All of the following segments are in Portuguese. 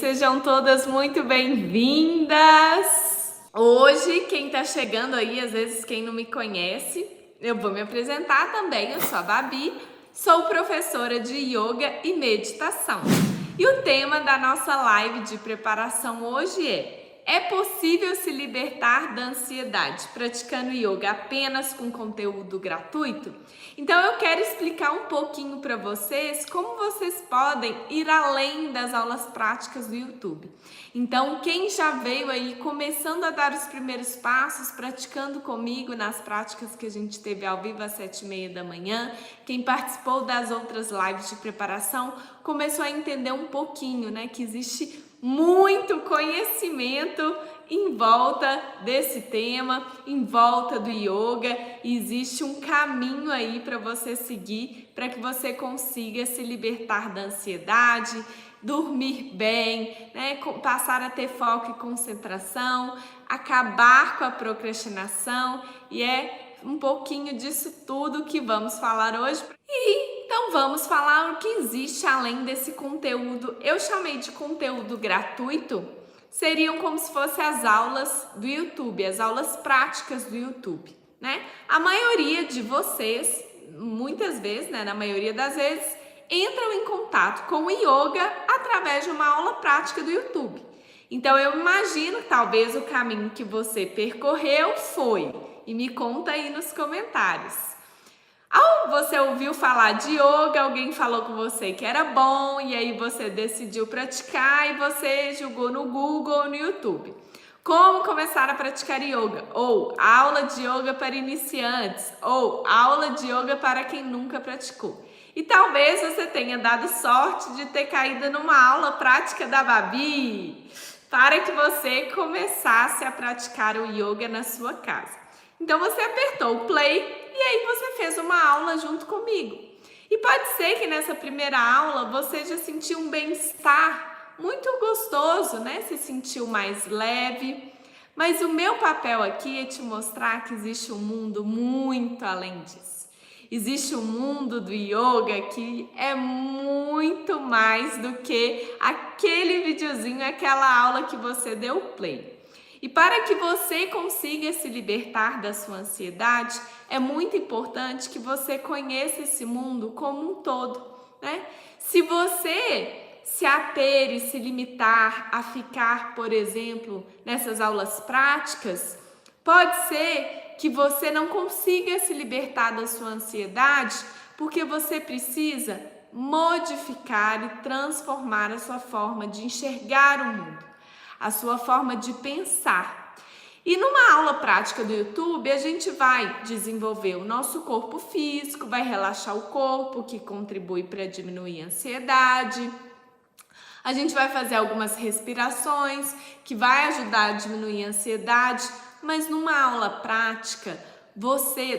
sejam todas muito bem-vindas! Hoje, quem tá chegando aí, às vezes quem não me conhece, eu vou me apresentar também, eu sou a Babi, sou professora de Yoga e Meditação. E o tema da nossa live de preparação hoje é possível se libertar da ansiedade praticando yoga apenas com conteúdo gratuito? Então eu quero explicar um pouquinho para vocês como vocês podem ir além das aulas práticas do YouTube. Então quem já veio aí começando a dar os primeiros passos, praticando comigo nas práticas que a gente teve ao vivo às 7h30 da manhã, quem participou das outras lives de preparação, começou a entender um pouquinho, né, que existe muito conhecimento em volta desse tema, em volta do yoga, e existe um caminho aí para você seguir, para que você consiga se libertar da ansiedade, dormir bem, né? Passar a ter foco e concentração, acabar com a procrastinação, e é um pouquinho disso tudo que vamos falar hoje. Então vamos falar o que existe além desse conteúdo. Eu chamei de conteúdo gratuito, seriam como se fossem as aulas do YouTube, as aulas práticas do YouTube, né? A maioria de vocês, muitas vezes, né, na maioria das vezes, entram em contato com o yoga através de uma aula prática do YouTube. Então eu imagino que talvez o caminho que você percorreu foi, e me conta aí nos comentários. Você ouviu falar de yoga, alguém falou com você que era bom e aí você decidiu praticar e você jogou no Google ou no YouTube. Como começar a praticar yoga? Ou aula de yoga para iniciantes, ou aula de yoga para quem nunca praticou. E talvez você tenha dado sorte de ter caído numa aula prática da Babi, para que você começasse a praticar o yoga na sua casa. Então você apertou o play e aí você fez uma aula junto comigo. E pode ser que nessa primeira aula você já sentiu um bem-estar muito gostoso, né? Se sentiu mais leve. Mas o meu papel aqui é te mostrar que existe um mundo muito além disso. Existe um mundo do yoga que é muito mais do que aquele videozinho, aquela aula que você deu play. E para que você consiga se libertar da sua ansiedade, é muito importante que você conheça esse mundo como um todo, né? Se você se ater e se limitar a ficar, por exemplo, nessas aulas práticas, pode ser que você não consiga se libertar da sua ansiedade porque você precisa modificar e transformar a sua forma de enxergar o mundo, a sua forma de pensar. E numa aula prática do YouTube, a gente vai desenvolver o nosso corpo físico, vai relaxar o corpo, que contribui para diminuir a ansiedade. A gente vai fazer algumas respirações, que vai ajudar a diminuir a ansiedade, mas numa aula prática, você,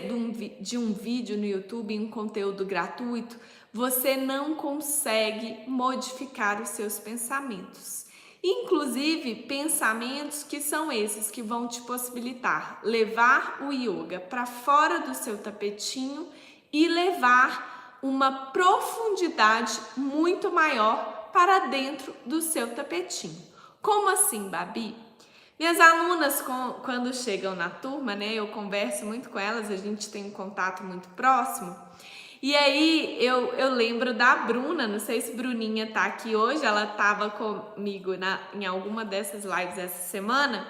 de um vídeo no YouTube, em um conteúdo gratuito, você não consegue modificar os seus pensamentos. Inclusive, pensamentos que são esses que vão te possibilitar levar o yoga para fora do seu tapetinho e levar uma profundidade muito maior para dentro do seu tapetinho. Como assim, Babi? Minhas alunas, quando chegam na turma, né, eu converso muito com elas, a gente tem um contato muito próximo. E aí eu lembro da Bruna, não sei se Bruninha tá aqui hoje, ela tava comigo em alguma dessas lives essa semana.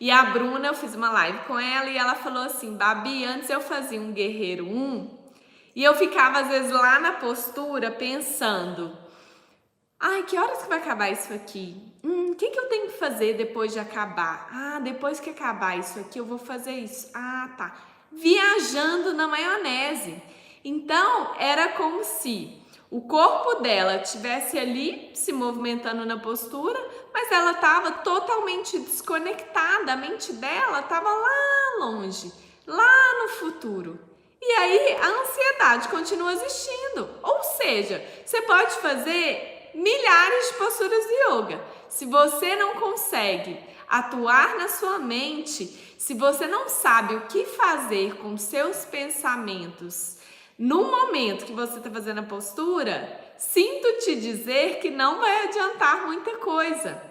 E a Bruna, eu fiz uma live com ela e ela falou assim: Babi, antes eu fazia um guerreiro 1 e eu ficava às vezes lá na postura pensando: ai, que horas que vai acabar isso aqui? O que eu tenho que fazer depois de acabar? Ah, depois que acabar isso aqui eu vou fazer isso. Ah, tá. Viajando na maionese. Então, era como se o corpo dela estivesse ali se movimentando na postura, mas ela estava totalmente desconectada, a mente dela estava lá longe, lá no futuro. E aí a ansiedade continua existindo. Ou seja, você pode fazer milhares de posturas de yoga. Se você não consegue atuar na sua mente, se você não sabe o que fazer com seus pensamentos no momento que você está fazendo a postura, sinto te dizer que não vai adiantar muita coisa.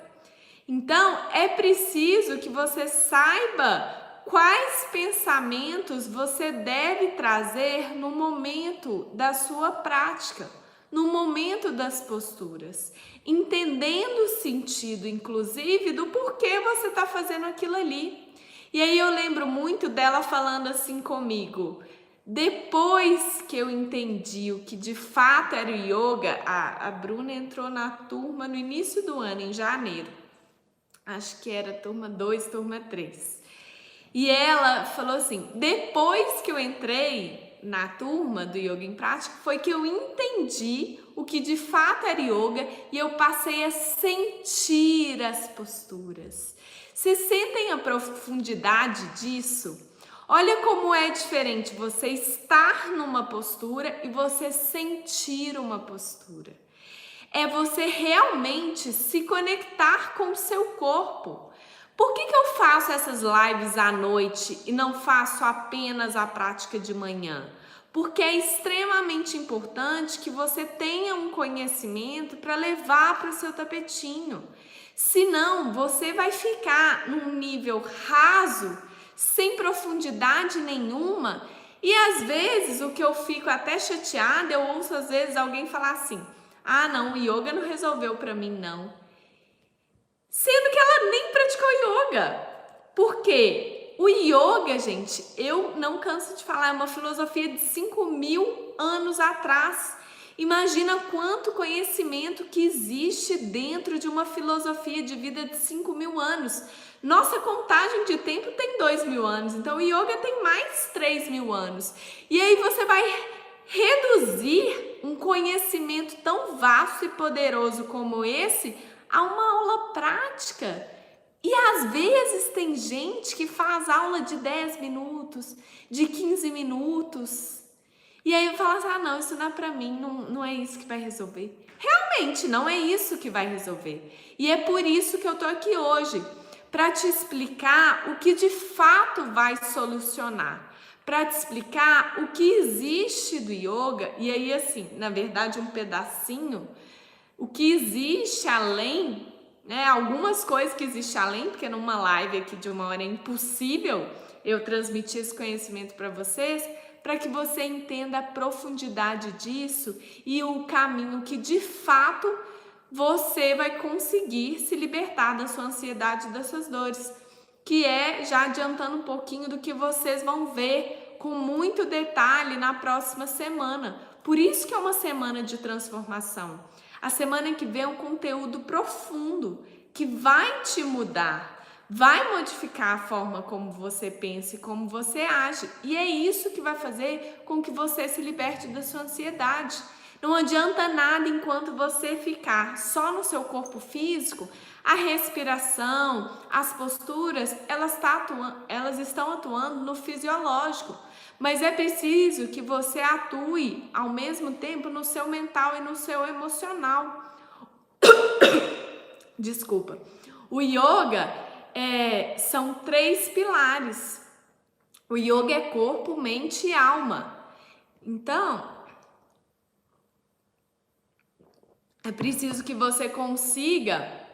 Então, é preciso que você saiba quais pensamentos você deve trazer no momento da sua prática, no momento das posturas, entendendo o sentido, inclusive, do porquê você está fazendo aquilo ali. E aí eu lembro muito dela falando assim comigo: depois que eu entendi o que de fato era o yoga, a Bruna entrou na turma no início do ano, em janeiro. Acho que era turma 2, turma 3. E ela falou assim: depois que eu entrei na turma do Yoga em Prática, foi que eu entendi o que de fato era yoga e eu passei a sentir as posturas. Vocês sentem a profundidade disso? Olha como é diferente você estar numa postura e você sentir uma postura. É você realmente se conectar com o seu corpo. Por que eu faço essas lives à noite e não faço apenas a prática de manhã? Porque é extremamente importante que você tenha um conhecimento para levar para o seu tapetinho. Senão, você vai ficar num nível raso, sem profundidade nenhuma. E às vezes, o que eu fico até chateada, eu ouço às vezes alguém falar assim: ah, não, o yoga não resolveu para mim, não. Sendo que ela nem praticou yoga. Por quê? O yoga, gente, eu não canso de falar, é uma filosofia de 5.000 anos atrás. Imagina quanto conhecimento que existe dentro de uma filosofia de vida de 5.000 anos. Nossa contagem de tempo tem 2.000 anos, então o yoga tem mais 3.000 anos. E aí você vai reduzir um conhecimento tão vasto e poderoso como esse a uma aula prática. E às vezes tem gente que faz aula de 10 minutos, de 15 minutos. E aí eu falo assim: ah, não, isso não é pra mim, não é isso que vai resolver. Realmente não é isso que vai resolver. E é por isso que eu tô aqui hoje, para te explicar o que de fato vai solucionar. Para te explicar o que existe do yoga, e aí assim, na verdade um pedacinho, o que existe além, né? Algumas coisas que existem além, porque numa live aqui de 1 hora é impossível eu transmitir esse conhecimento para vocês, para que você entenda a profundidade disso e o caminho que de fato você vai conseguir se libertar da sua ansiedade e das suas dores, que é, já adiantando um pouquinho do que vocês vão ver com muito detalhe na próxima semana. Por isso que é uma semana de transformação. A semana que vem é um conteúdo profundo que vai te mudar, vai modificar a forma como você pensa e como você age. E é isso que vai fazer com que você se liberte da sua ansiedade. Não adianta nada enquanto você ficar só no seu corpo físico. A respiração, as posturas, elas estão atuando no fisiológico. Mas é preciso que você atue ao mesmo tempo no seu mental e no seu emocional. Desculpa. O yoga são 3 pilares. O yoga é corpo, mente e alma. Então, é preciso que você consiga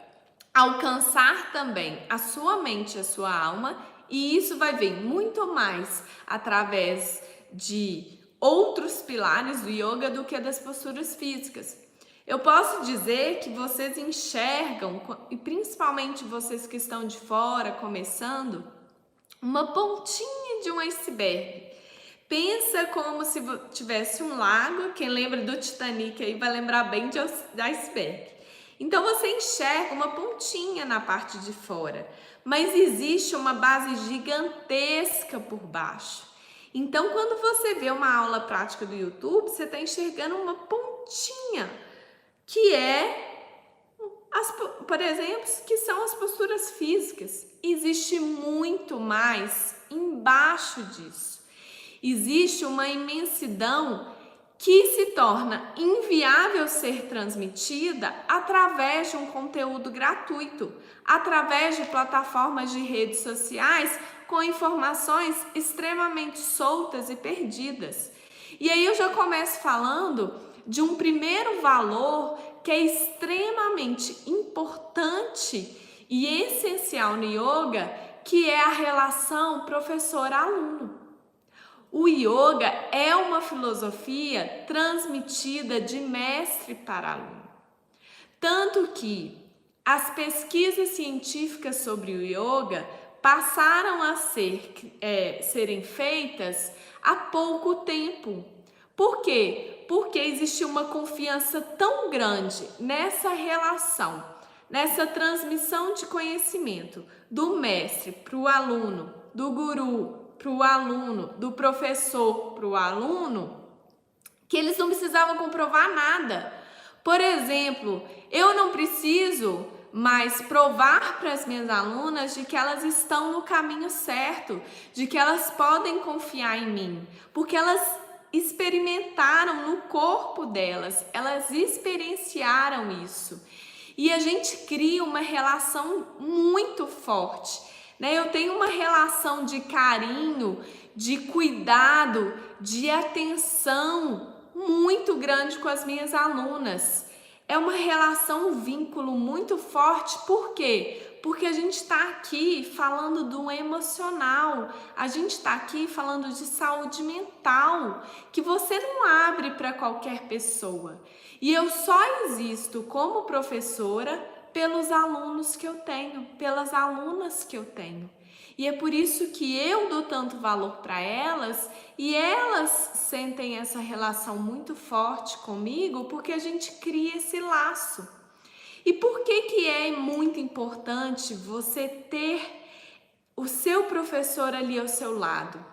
alcançar também a sua mente e a sua alma, e isso vai vir muito mais através de outros pilares do yoga do que das posturas físicas. Eu posso dizer que vocês enxergam, e principalmente vocês que estão de fora, começando, uma pontinha de um iceberg. Pensa como se tivesse um lago. Quem lembra do Titanic aí vai lembrar bem de iceberg. Então você enxerga uma pontinha na parte de fora, mas existe uma base gigantesca por baixo. Então quando você vê uma aula prática do YouTube, você está enxergando uma pontinha, que por exemplo, que são as posturas físicas. Existe muito mais embaixo disso. Existe uma imensidão que se torna inviável ser transmitida através de um conteúdo gratuito, através de plataformas de redes sociais com informações extremamente soltas e perdidas. E aí eu já começo falando de um primeiro valor que é extremamente importante e essencial no yoga, que é a relação professor-aluno. O yoga é uma filosofia transmitida de mestre para aluno. Tanto que as pesquisas científicas sobre o yoga passaram a serem feitas há pouco tempo. Por quê? Porque existe uma confiança tão grande nessa relação, nessa transmissão de conhecimento do mestre para o aluno, do guru para o aluno, do professor para o aluno, que eles não precisavam comprovar nada. Por exemplo, eu não preciso mais provar para as minhas alunas de que elas estão no caminho certo, de que elas podem confiar em mim, porque elas experimentaram no corpo delas, elas experienciaram isso. E a gente cria uma relação muito forte, né? Eu tenho uma relação de carinho, de cuidado, de atenção muito grande com as minhas alunas. É uma relação, um vínculo muito forte. Por quê? Porque a gente está aqui falando do emocional, a gente está aqui falando de saúde mental, que você não abre para qualquer pessoa. E eu só existo como professora pelos alunos que eu tenho, pelas alunas que eu tenho. E é por isso que eu dou tanto valor para elas e elas sentem essa relação muito forte comigo, porque a gente cria esse laço. E por que é muito importante você ter o seu professor ali ao seu lado?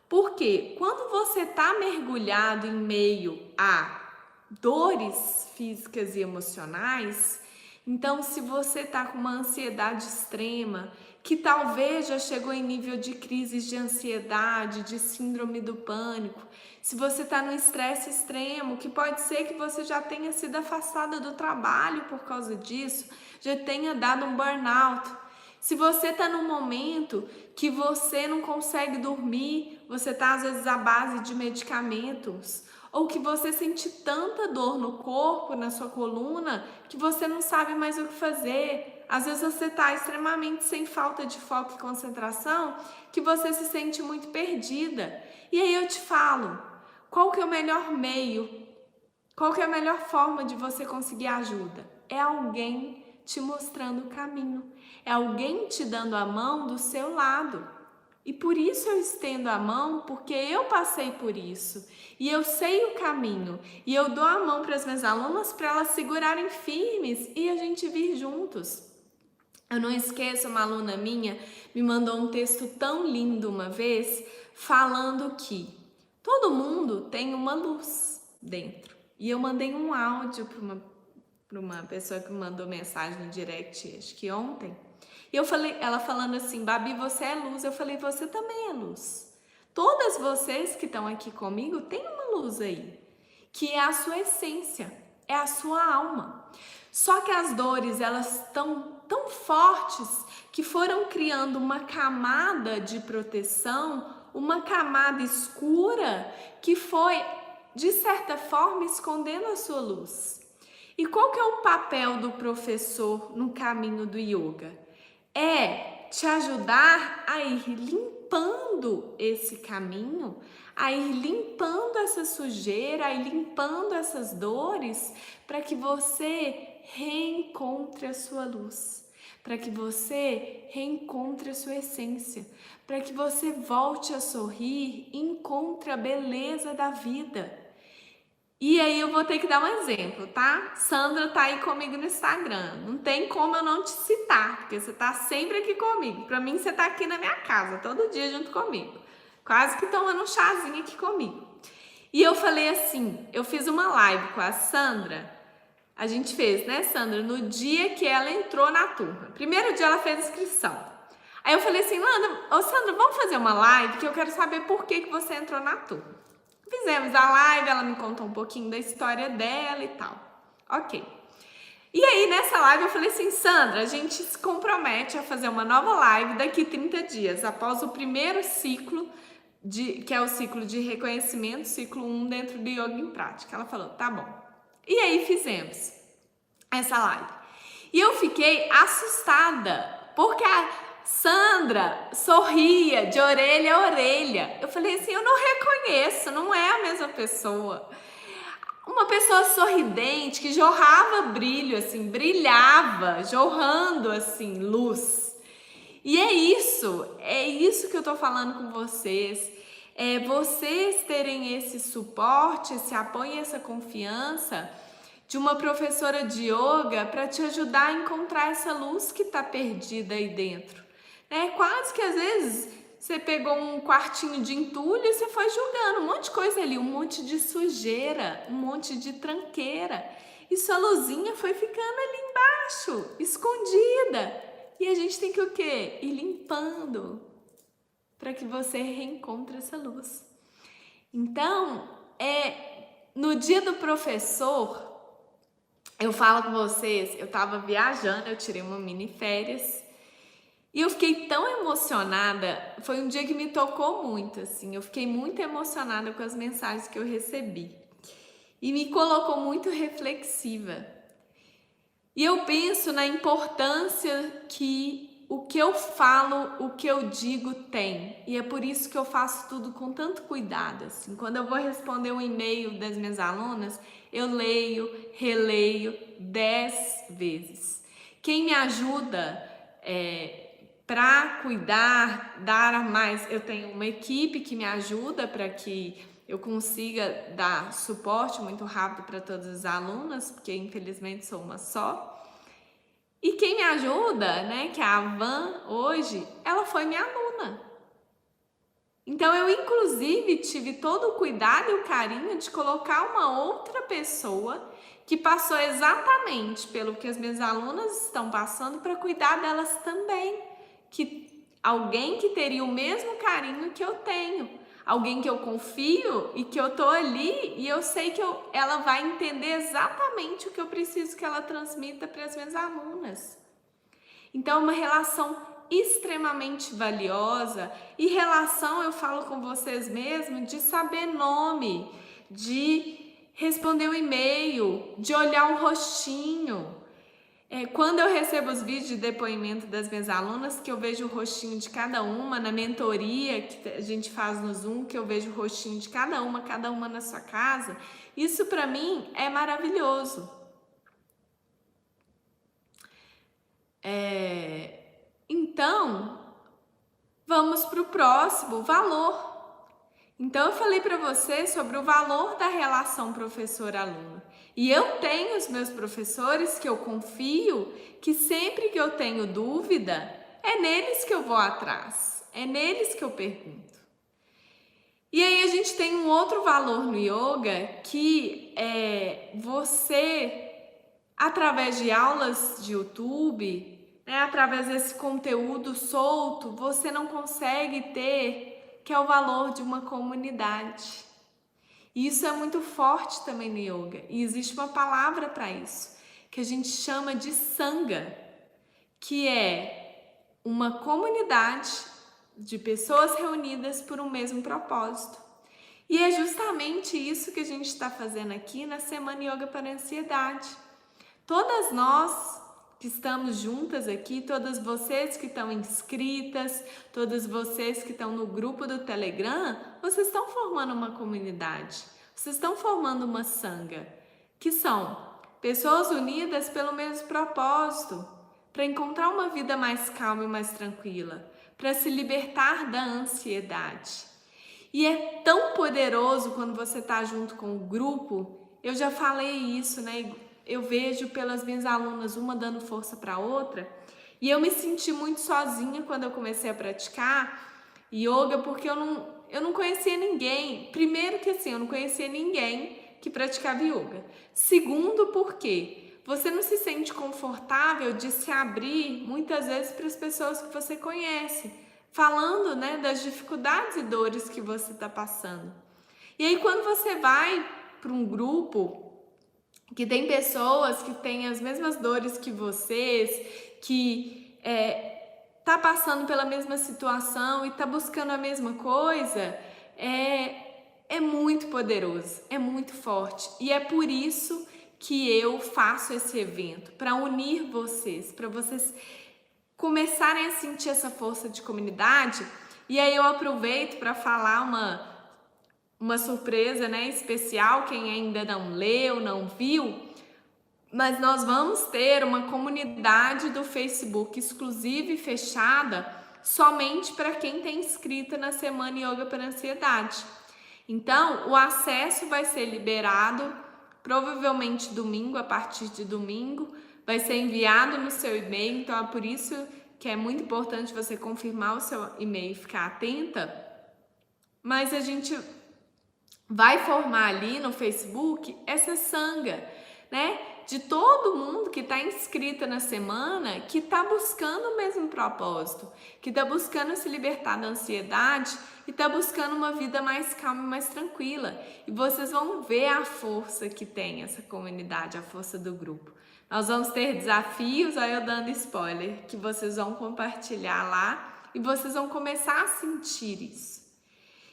Porque quando você está mergulhado em meio a dores físicas e emocionais, então se você está com uma ansiedade extrema, que talvez já chegou em nível de crises de ansiedade, de síndrome do pânico, se você está no estresse extremo, que pode ser que você já tenha sido afastada do trabalho por causa disso, já tenha dado um burnout. Se você está num momento que você não consegue dormir, você está às vezes à base de medicamentos, ou que você sente tanta dor no corpo, na sua coluna, que você não sabe mais o que fazer. Às vezes você está extremamente sem falta de foco e concentração, que você se sente muito perdida. E aí eu te falo, qual que é o melhor meio? Qual que é a melhor forma de você conseguir ajuda? É alguém te mostrando o caminho. É alguém te dando a mão do seu lado. E por isso eu estendo a mão, porque eu passei por isso. E eu sei o caminho. E eu dou a mão para as minhas alunas para elas segurarem firmes e a gente vir juntos. Eu não esqueço, uma aluna minha me mandou um texto tão lindo uma vez, falando que todo mundo tem uma luz dentro. E eu mandei um áudio para uma pessoa que me mandou mensagem no direct, acho que ontem. E eu falei, ela falando assim, Babi, você é luz. Eu falei, você também é luz. Todas vocês que estão aqui comigo têm uma luz aí, que é a sua essência, é a sua alma. Só que as dores, elas estão tão fortes que foram criando uma camada de proteção, uma camada escura que foi, de certa forma, escondendo a sua luz. E qual que é o papel do professor no caminho do yoga? É te ajudar a ir limpando esse caminho, a ir limpando essa sujeira, a ir limpando essas dores, para que você reencontre a sua luz, para que você reencontre a sua essência, para que você volte a sorrir e encontre a beleza da vida. E aí eu vou ter que dar um exemplo, tá? Sandra tá aí comigo no Instagram. Não tem como eu não te citar, porque você tá sempre aqui comigo. Pra mim, você tá aqui na minha casa, todo dia junto comigo. Quase que tomando um chazinho aqui comigo. E eu falei assim, eu fiz uma live com a Sandra. A gente fez, né, Sandra? No dia que ela entrou na turma. Primeiro dia ela fez inscrição. Aí eu falei assim, Sandra, vamos fazer uma live que eu quero saber por que você entrou na turma. Fizemos a live, ela me contou um pouquinho da história dela e tal. Ok. E aí, nessa live, eu falei assim, Sandra, a gente se compromete a fazer uma nova live daqui 30 dias, após o primeiro ciclo que é o ciclo de reconhecimento, ciclo 1 dentro do Yoga em Prática. Ela falou, tá bom. E aí fizemos essa live. E eu fiquei assustada, porque a Sandra sorria de orelha a orelha. Eu falei assim, eu não reconheço, não é a mesma pessoa. Uma pessoa sorridente, que jorrava brilho, assim, brilhava, jorrando, assim, luz. E é isso que eu tô falando com vocês. É vocês terem esse suporte, esse apoio e essa confiança de uma professora de yoga para te ajudar a encontrar essa luz que tá perdida aí dentro. É quase que às vezes você pegou um quartinho de entulho e você foi julgando um monte de coisa ali, um monte de sujeira, um monte de tranqueira. E sua luzinha foi ficando ali embaixo, escondida. E a gente tem que o quê? Ir limpando para que você reencontre essa luz. Então, no dia do professor, eu falo com vocês, eu estava viajando, eu tirei uma mini férias e eu fiquei tão emocionada, foi um dia que me tocou muito, assim, eu fiquei muito emocionada com as mensagens que eu recebi e me colocou muito reflexiva. E eu penso na importância que o que eu falo, o que eu digo tem. E é por isso que eu faço tudo com tanto cuidado. Assim. Quando eu vou responder um e-mail das minhas alunas, eu leio, releio 10 vezes. Quem me ajuda para cuidar, dar mais, eu tenho uma equipe que me ajuda para que eu consiga dar suporte muito rápido para todas as alunas, porque infelizmente sou uma só. E quem me ajuda, né, que é a Van hoje, ela foi minha aluna. Então eu inclusive tive todo o cuidado e o carinho de colocar uma outra pessoa que passou exatamente pelo que as minhas alunas estão passando para cuidar delas também. Alguém que teria o mesmo carinho que eu tenho. Alguém que eu confio e que eu tô ali e eu sei que ela vai entender exatamente o que eu preciso que ela transmita para as minhas alunas. Então, é uma relação extremamente valiosa e relação, eu falo com vocês mesmo, de saber nome, de responder um e-mail, de olhar um rostinho. Quando eu recebo os vídeos de depoimento das minhas alunas, que eu vejo o rostinho de cada uma, na mentoria que a gente faz no Zoom, que eu vejo o rostinho de cada uma na sua casa, isso para mim é maravilhoso. Então, vamos para o próximo, valor. Então, eu falei para você sobre o valor da relação professor-aluno. E eu tenho os meus professores que eu confio, que sempre que eu tenho dúvida, é neles que eu vou atrás, é neles que eu pergunto. E aí a gente tem um outro valor no yoga, que é você, através de aulas de YouTube, né, através desse conteúdo solto, você não consegue ter, que é o valor de uma comunidade. E isso é muito forte também no yoga. E existe uma palavra para isso, que a gente chama de Sangha, que é uma comunidade de pessoas reunidas por um mesmo propósito. E é justamente isso que a gente está fazendo aqui na Semana Yoga para a Ansiedade. Todas nós que estamos juntas aqui, todas vocês que estão inscritas, todas vocês que estão no grupo do Telegram, vocês estão formando uma comunidade, vocês estão formando uma Sangha, que são pessoas unidas pelo mesmo propósito, para encontrar uma vida mais calma e mais tranquila, para se libertar da ansiedade. E é tão poderoso quando você está junto com o grupo, eu já falei isso, né? Eu vejo pelas minhas alunas uma dando força para a outra, e eu me senti muito sozinha quando eu comecei a praticar yoga, porque eu não conhecia ninguém. Primeiro que assim, eu não conhecia ninguém que praticava yoga. Segundo, porque você não se sente confortável de se abrir muitas vezes para as pessoas que você conhece, falando, né, das dificuldades e dores que você está passando. E aí quando você vai para um grupo que tem pessoas que têm as mesmas dores que vocês, que tá passando pela mesma situação e tá buscando a mesma coisa, é muito poderoso, é muito forte. E é por isso que eu faço esse evento, para unir vocês, para vocês começarem a sentir essa força de comunidade. E aí eu aproveito para falar uma surpresa, né, especial, quem ainda não leu, não viu, mas nós vamos ter uma comunidade do Facebook exclusiva e fechada somente para quem tem inscrito na Semana Yoga para Ansiedade. Então, o acesso vai ser liberado provavelmente domingo, a partir de domingo, vai ser enviado no seu e-mail, então é por isso que é muito importante você confirmar o seu e-mail e ficar atenta. Mas a gente vai formar ali no Facebook essa sanga, né? De todo mundo que está inscrito na semana, que está buscando o mesmo propósito, que está buscando se libertar da ansiedade e está buscando uma vida mais calma e mais tranquila. E vocês vão ver a força que tem essa comunidade, a força do grupo. Nós vamos ter desafios, aí eu dando spoiler, que vocês vão compartilhar lá e vocês vão começar a sentir isso.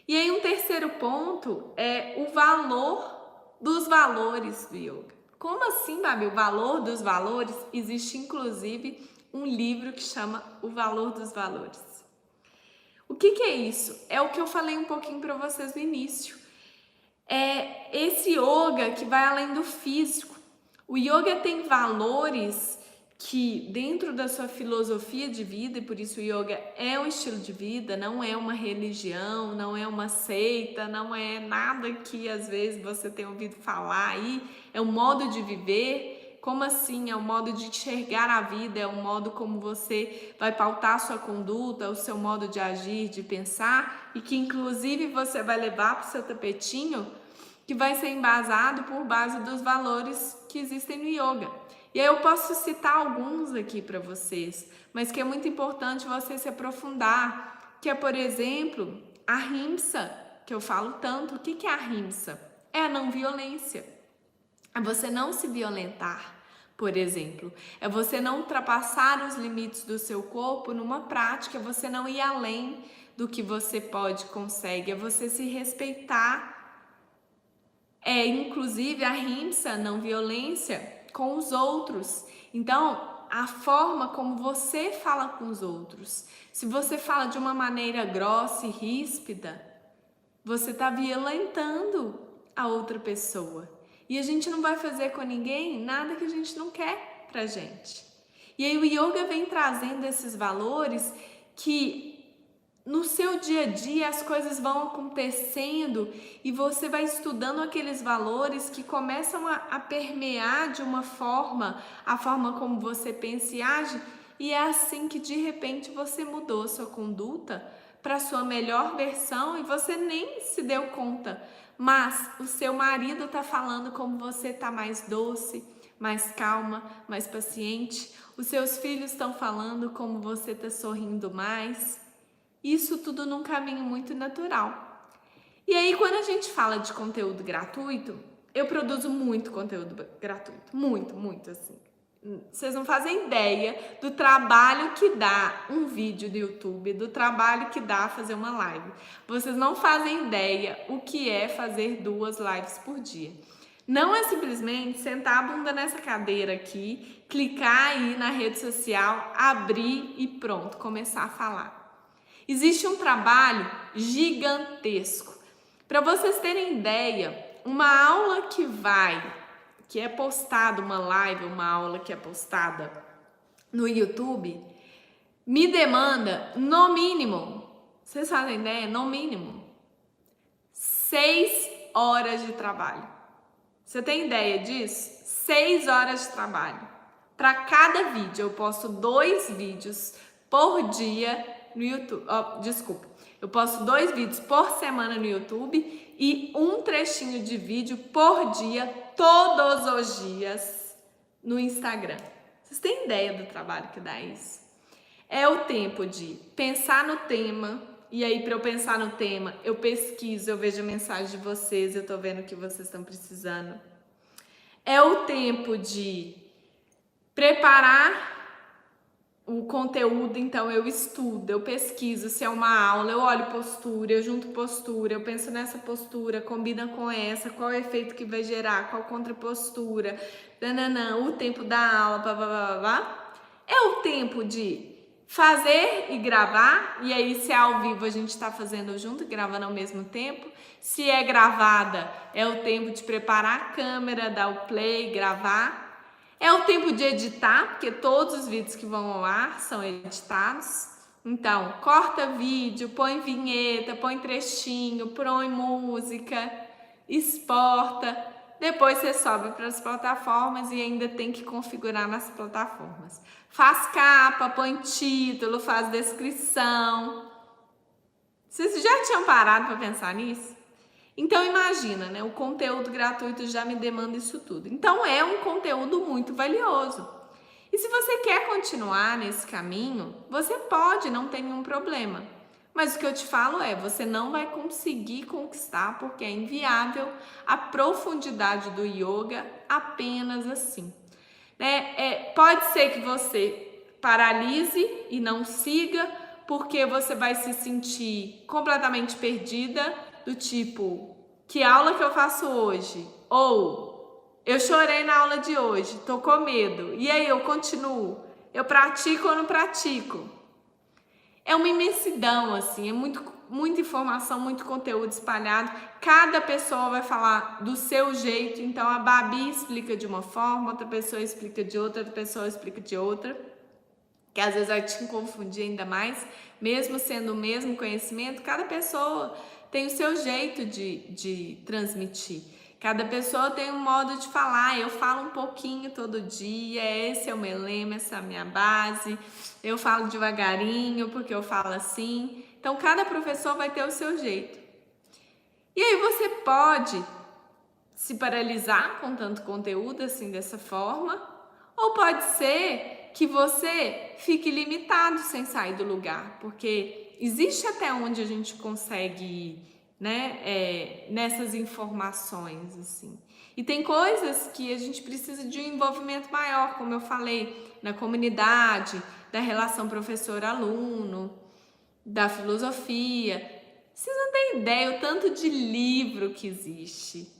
E aí um terceiro ponto é o valor dos valores do yoga. Como assim, Babi? O valor dos valores? Existe inclusive um livro que chama O Valor dos Valores. O que é isso? É o que eu falei um pouquinho para vocês no início. É esse yoga que vai além do físico. O yoga tem valores que dentro da sua filosofia de vida, e por isso o yoga é um estilo de vida, não é uma religião, não é uma seita, não é nada que às vezes você tem ouvido falar aí, é um modo de viver. Como assim? É um modo de enxergar a vida, é um modo como você vai pautar a sua conduta, o seu modo de agir, de pensar, e que inclusive você vai levar para o seu tapetinho, que vai ser embasado por base dos valores que existem no yoga. E aí eu posso citar alguns aqui para vocês, mas que é muito importante você se aprofundar, que é, por exemplo, a ahimsa, que eu falo tanto. O que é a ahimsa? É a não violência. É você não se violentar, por exemplo. É você não ultrapassar os limites do seu corpo numa prática, é você não ir além do que você pode, consegue, é você se respeitar. É inclusive a ahimsa, não violência, com os outros. Então, a forma como você fala com os outros. Se você fala de uma maneira grossa e ríspida, você está violentando a outra pessoa. E a gente não vai fazer com ninguém nada que a gente não quer pra gente. E aí o yoga vem trazendo esses valores que no seu dia a dia as coisas vão acontecendo e você vai estudando aqueles valores que começam a permear de uma forma, a forma como você pensa e age, e é assim que de repente você mudou a sua conduta para a sua melhor versão e você nem se deu conta, mas o seu marido está falando como você está mais doce, mais calma, mais paciente, os seus filhos estão falando como você está sorrindo mais. Isso tudo num caminho muito natural. E aí, quando a gente fala de conteúdo gratuito, eu produzo muito conteúdo gratuito. Muito, assim. Vocês não fazem ideia do trabalho que dá um vídeo do YouTube, do trabalho que dá fazer uma live. Vocês não fazem ideia o que é fazer 2 lives por dia. Não é simplesmente sentar a bunda nessa cadeira aqui, clicar aí na rede social, abrir e pronto, começar a falar. Existe um trabalho gigantesco. Para vocês terem ideia, uma aula que é postada, uma live, uma aula que é postada no YouTube, me demanda, no mínimo, vocês fazem ideia? No mínimo, 6 horas de trabalho. Você tem ideia disso? 6 horas de trabalho. Para cada vídeo, eu posto 2 vídeos por dia no YouTube. Eu posto 2 vídeos por semana no YouTube e um trechinho de vídeo por dia, todos os dias, no Instagram. Vocês têm ideia do trabalho que dá isso? É o tempo de pensar no tema, e aí para eu pensar no tema, eu pesquiso, eu vejo a mensagem de vocês, eu tô vendo o que vocês estão precisando. É o tempo de preparar o conteúdo, então eu estudo, eu pesquiso se é uma aula, eu olho postura, eu junto postura, eu penso nessa postura, combina com essa, qual é o efeito que vai gerar, qual contrapostura, nananã, o tempo da aula, blá, blá, blá, blá. É o tempo de fazer e gravar, e aí se é ao vivo a gente tá fazendo junto, gravando ao mesmo tempo. Se é gravada, é o tempo de preparar a câmera, dar o play, gravar. É o tempo de editar, porque todos os vídeos que vão ao ar são editados. Então, corta vídeo, põe vinheta, põe trechinho, põe música, exporta. Depois você sobe para as plataformas e ainda tem que configurar nas plataformas. Faz capa, põe título, faz descrição. Vocês já tinham parado para pensar nisso? Então imagina, né? O conteúdo gratuito já me demanda isso tudo. Então é um conteúdo muito valioso. E se você quer continuar nesse caminho, você pode, não tem nenhum problema. Mas o que eu te falo é, você não vai conseguir conquistar porque é inviável a profundidade do yoga apenas assim. Né? Pode ser que você paralise e não siga, porque você vai se sentir completamente perdida, do tipo, que aula que eu faço hoje? Ou, eu chorei na aula de hoje, tô com medo, e aí eu continuo? Eu pratico ou não pratico? É uma imensidão, assim, é muita informação, muito conteúdo espalhado. Cada pessoa vai falar do seu jeito, então a Babi explica de uma forma, outra pessoa explica de outra pessoa explica de outra, que às vezes vai te confundir ainda mais, mesmo sendo o mesmo conhecimento, cada pessoa tem o seu jeito de transmitir. Cada pessoa tem um modo de falar, eu falo um pouquinho todo dia, esse é o meu lema, essa é a minha base, eu falo devagarinho porque eu falo assim. Então, cada professor vai ter o seu jeito. E aí você pode se paralisar com tanto conteúdo assim, dessa forma, ou pode ser que você fique limitado sem sair do lugar, porque existe até onde a gente consegue ir, né, nessas informações, assim. E tem coisas que a gente precisa de um envolvimento maior, como eu falei, na comunidade, da relação professor-aluno, da filosofia. Vocês não têm ideia o tanto de livro que existe,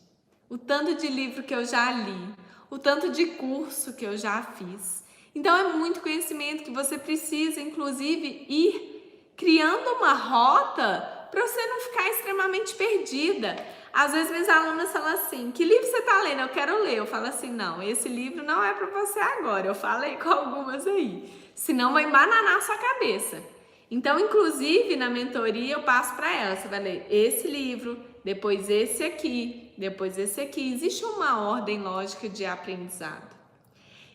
o tanto de livro que eu já li, o tanto de curso que eu já fiz. Então é muito conhecimento que você precisa, inclusive, ir criando uma rota para você não ficar extremamente perdida. Às vezes minhas alunas falam assim, que livro você está lendo? Eu quero ler. Eu falo assim, não, esse livro não é para você agora. Eu falei com algumas aí, senão vai embananar a sua cabeça. Então, inclusive, na mentoria eu passo para ela, você vai ler esse livro, depois esse aqui, depois esse aqui. Existe uma ordem lógica de aprendizado.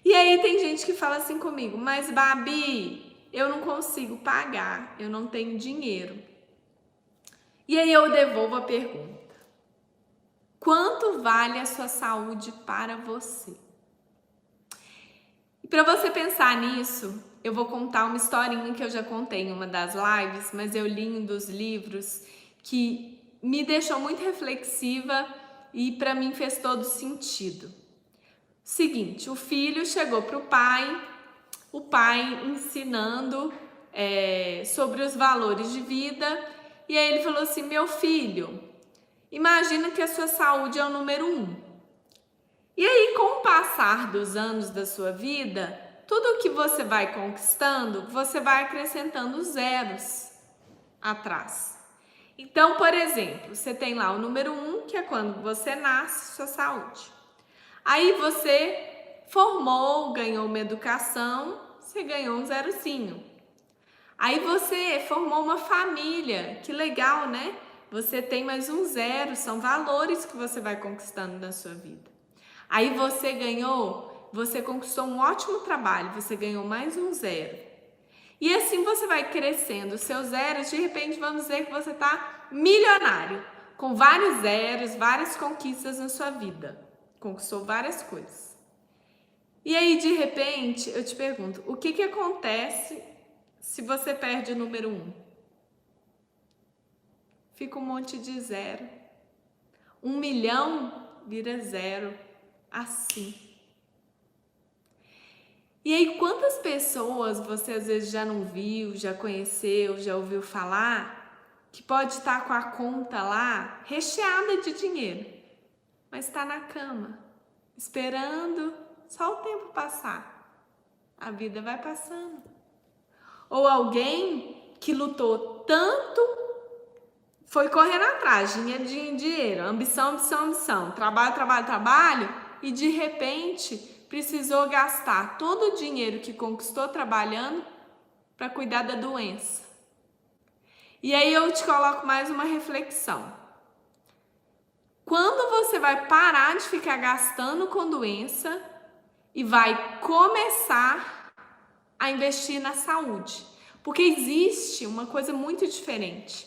E aí tem gente que fala assim comigo, mas Babi, eu não consigo pagar, eu não tenho dinheiro. E aí eu devolvo a pergunta. Quanto vale a sua saúde para você? E para você pensar nisso, eu vou contar uma historinha que eu já contei em uma das lives, mas eu li um dos livros que me deixou muito reflexiva e para mim fez todo sentido. Seguinte, o filho chegou para o pai ensinando sobre os valores de vida, e aí ele falou assim, meu filho, imagina que a sua saúde é o número 1. E aí, com o passar dos anos da sua vida, tudo que você vai conquistando, você vai acrescentando zeros atrás. Então, por exemplo, você tem lá o número 1, que é quando você nasce, sua saúde. Aí você formou, ganhou uma educação, você ganhou um zerozinho. Aí você formou uma família, que legal, né? Você tem mais um zero, são valores que você vai conquistando na sua vida. Aí você conquistou um ótimo trabalho, você ganhou mais um zero. E assim você vai crescendo os seus zeros, de repente vamos dizer que você está milionário, com vários zeros, várias conquistas na sua vida. Conquistou várias coisas. E aí, de repente, eu te pergunto, o que acontece se você perde o número 1? Fica um monte de zero. 1 milhão vira zero. Assim. E aí, quantas pessoas você às vezes já não viu, já conheceu, já ouviu falar, que pode estar com a conta lá recheada de dinheiro, mas está na cama, esperando só o tempo passar. A vida vai passando. Ou alguém que lutou tanto, foi correndo atrás, dinheiro, ambição, trabalho, e de repente precisou gastar todo o dinheiro que conquistou trabalhando para cuidar da doença. E aí eu te coloco mais uma reflexão. Quando você vai parar de ficar gastando com doença e vai começar a investir na saúde? Porque existe uma coisa muito diferente.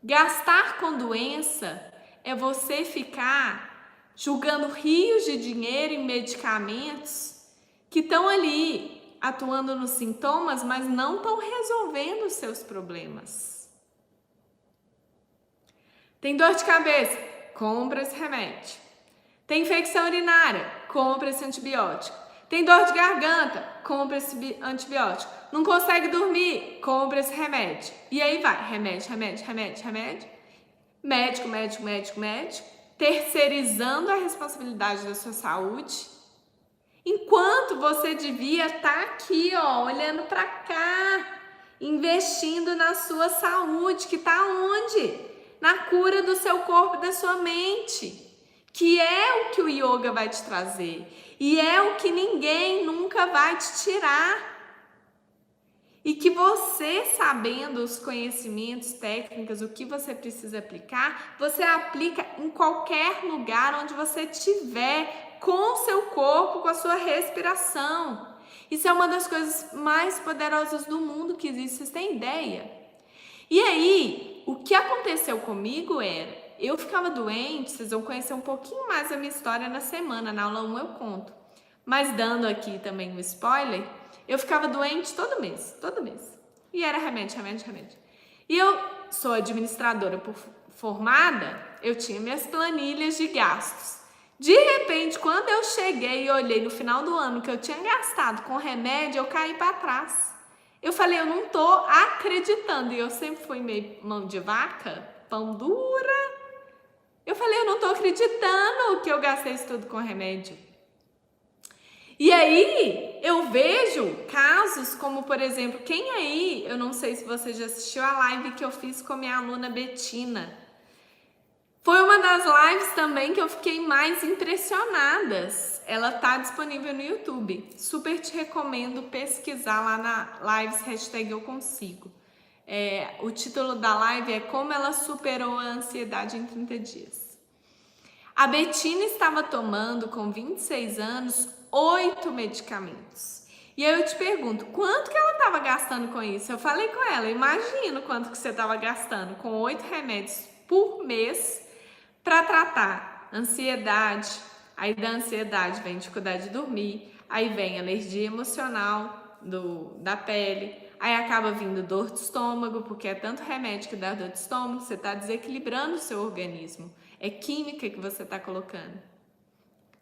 Gastar com doença é você ficar julgando rios de dinheiro em medicamentos que estão ali atuando nos sintomas, mas não estão resolvendo os seus problemas. Tem dor de cabeça? Compra esse remédio. Tem infecção urinária? Compra esse antibiótico. Tem dor de garganta? Compra esse antibiótico. Não consegue dormir? Compra esse remédio. E aí vai, remédio. Médico. Terceirizando a responsabilidade da sua saúde. Enquanto você devia estar aqui, ó, olhando para cá, investindo na sua saúde, que está onde? Na cura do seu corpo e da sua mente, que é o que o yoga vai te trazer e é o que ninguém nunca vai te tirar. E que você, sabendo os conhecimentos, técnicas, o que você precisa aplicar, você aplica em qualquer lugar onde você estiver, com o seu corpo, com a sua respiração. Isso é uma das coisas mais poderosas do mundo que existe, vocês têm ideia? E aí, o que aconteceu comigo era, eu ficava doente, vocês vão conhecer um pouquinho mais a minha história na semana, na aula 1 eu conto. Mas dando aqui também um spoiler, eu ficava doente todo mês. E era remédio. E eu sou administradora formada, eu tinha minhas planilhas de gastos. De repente, quando eu cheguei e olhei no final do ano que eu tinha gastado com remédio, eu caí para trás. Eu falei, eu não tô acreditando. E eu sempre fui meio mão de vaca, pão dura. Eu falei, eu não tô acreditando que eu gastei isso tudo com remédio. E aí, eu vejo casos como, por exemplo, quem aí, eu não sei se você já assistiu a live que eu fiz com a minha aluna Betina. Foi uma das lives também que eu fiquei mais impressionadas. Ela tá disponível no YouTube. Super te recomendo pesquisar lá na lives #euconsigo. O título da live é Como ela superou a ansiedade em 30 dias. A Betina estava tomando, com 26 anos, 8 medicamentos. E aí eu te pergunto, quanto que ela estava gastando com isso? Eu falei com ela, imagina quanto que você estava gastando com 8 remédios por mês para tratar ansiedade. Aí da ansiedade vem dificuldade de dormir, aí vem alergia emocional da pele, aí acaba vindo dor de estômago, porque é tanto remédio que dá dor de estômago, você está desequilibrando o seu organismo. É química que você está colocando.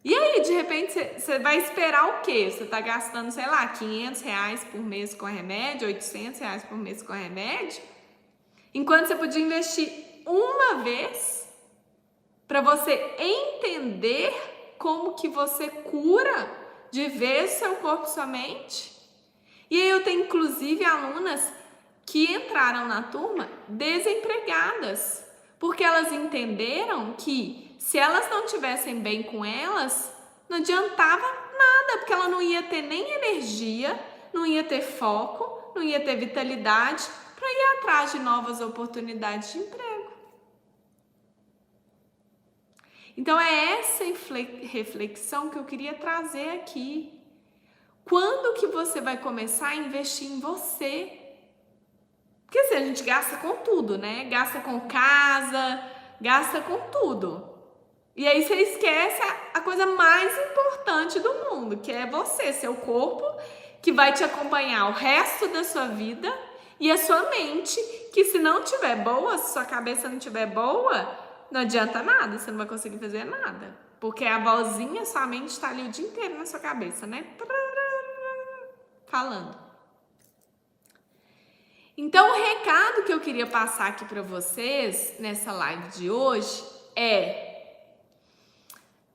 E aí, de repente, você vai esperar o quê? Você está gastando, sei lá, R$500 por mês com remédio, R$800 por mês com remédio, enquanto você podia investir uma vez para você entender como que você cura de vez seu corpo e sua mente. E aí eu tenho, inclusive, alunas que entraram na turma desempregadas, porque elas entenderam que se elas não estivessem bem com elas, não adiantava nada, porque ela não ia ter nem energia, não ia ter foco, não ia ter vitalidade para ir atrás de novas oportunidades de emprego. Então é essa reflexão que eu queria trazer aqui. Quando que você vai começar a investir em você? Porque assim, a gente gasta com tudo, né? Gasta com casa, gasta com tudo. E aí você esquece a coisa mais importante do mundo, que é você, seu corpo, que vai te acompanhar o resto da sua vida, e a sua mente, que se não tiver boa, se sua cabeça não tiver boa, não adianta nada, você não vai conseguir fazer nada. Porque a vozinha, sua mente está ali o dia inteiro na sua cabeça, né? falando. Então, o recado que eu queria passar aqui para vocês nessa live de hoje é: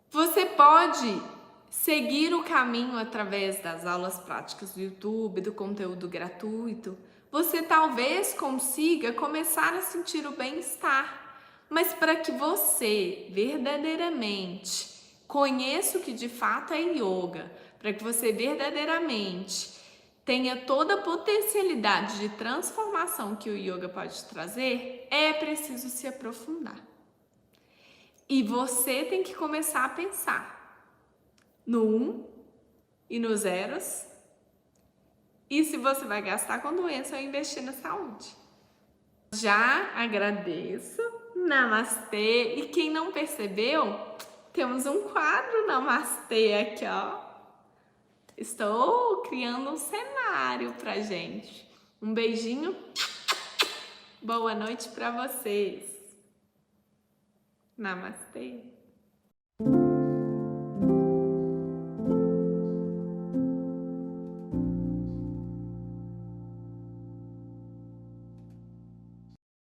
você pode seguir o caminho através das aulas práticas do YouTube, do conteúdo gratuito. Você talvez consiga começar a sentir o bem-estar, mas para que você verdadeiramente conheça o que de fato é yoga, para que você verdadeiramente tenha toda a potencialidade de transformação que o yoga pode trazer, é preciso se aprofundar. E você tem que começar a pensar no 1 e no zeros, e se você vai gastar com doença ou investir na saúde. Já agradeço, namastê, e quem não percebeu, temos um quadro namastê aqui, ó. Estou criando um cenário pra gente. Um beijinho, boa noite pra vocês. Namastê.